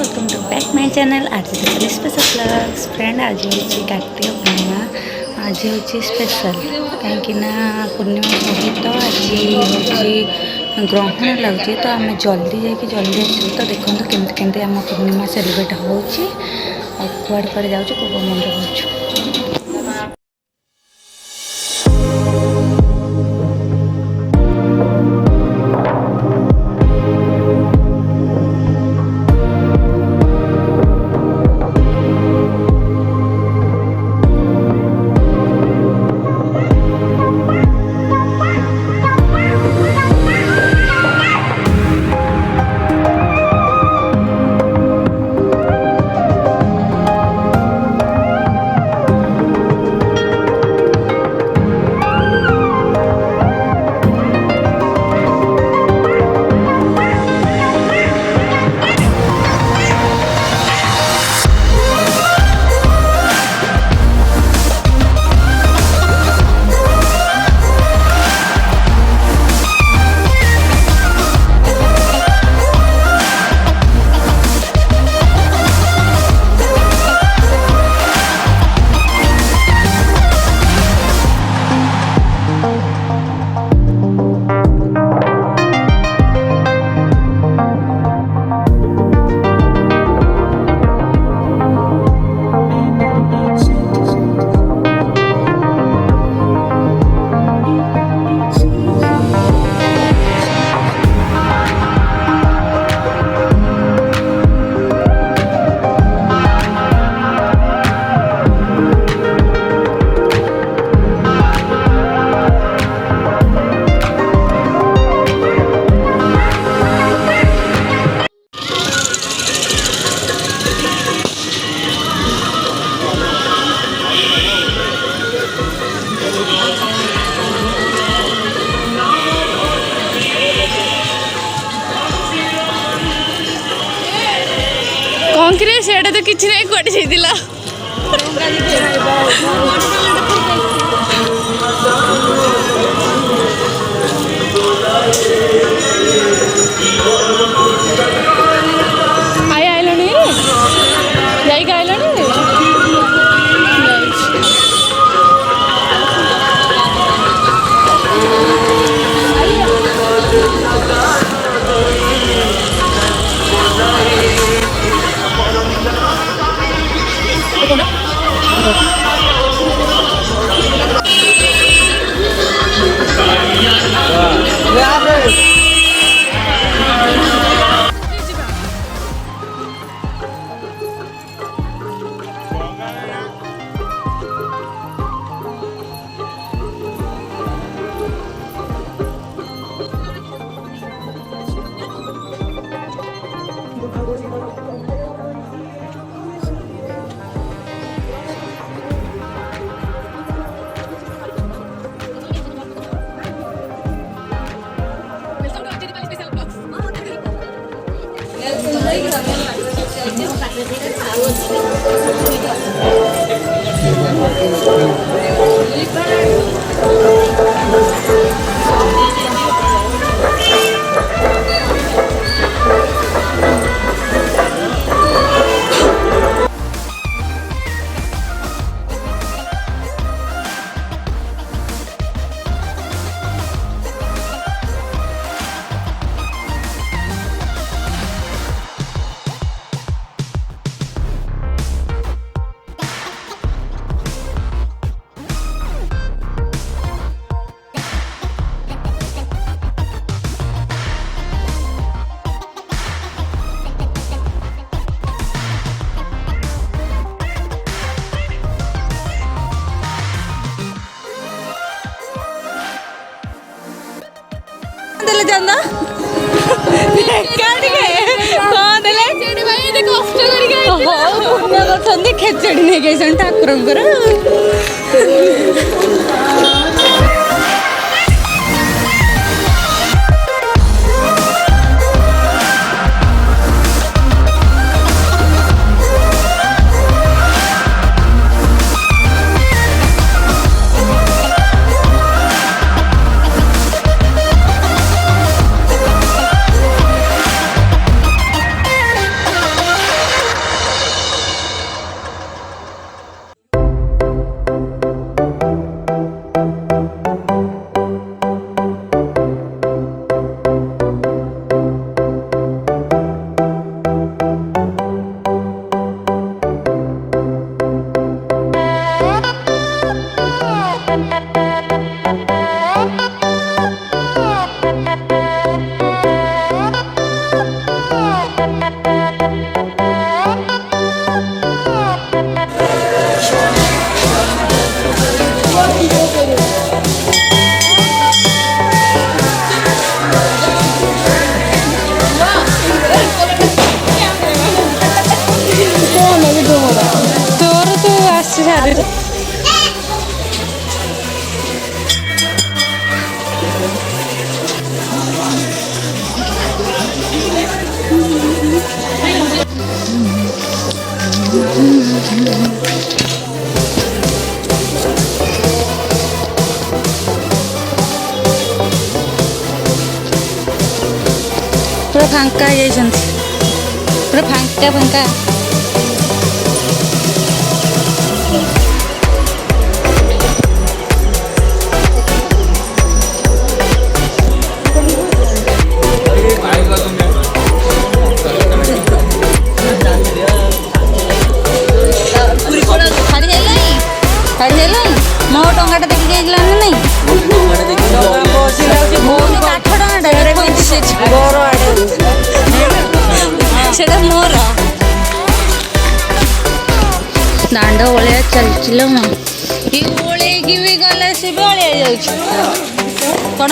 Welcome to back my channel. आज देखिए special blogs friend. आज हूँ कार्तिक पूर्णिमा। आज हूँ स्पेशल कहीं पूर्णिमा सहित आज हूँ ग्रहण लगे तो आम जल्दी जल्दी आस तो देखो केमती आम पूर्णिमा सेलिब्रेट हो कुआड़े कुआड़े जाऊँ कोप मंदिर जाऊँ। कंक्रीट सेटा तो किसी नहीं कट जाइला आई आइलनी जाई आइलनी जाना खेचड़ी नहीं गई ठाकुर ଆରେ ପୁରା ଫାଙ୍କା ହେଇଯାଇଛନ୍ତି, ପୁରା ଫାଙ୍କା ଫାଙ୍କା। ଛାଡ଼ି ସାରିଲାଣି ମୋ ଟଙ୍କାଟା ଦେଖିକି ଯାଇଥିଲା ନା ନାଇଁ? କାଠ ଟଙ୍କାଟା ସେଟା ମୋର। ଦାଣ୍ଡ ଭଳିଆ ଚାଲିছিল ମୁଁ ଓଳେଇକି ବି ଗଲେ ସେ ବି ଅଳିଆ ଯାଉଛି କ'ଣ?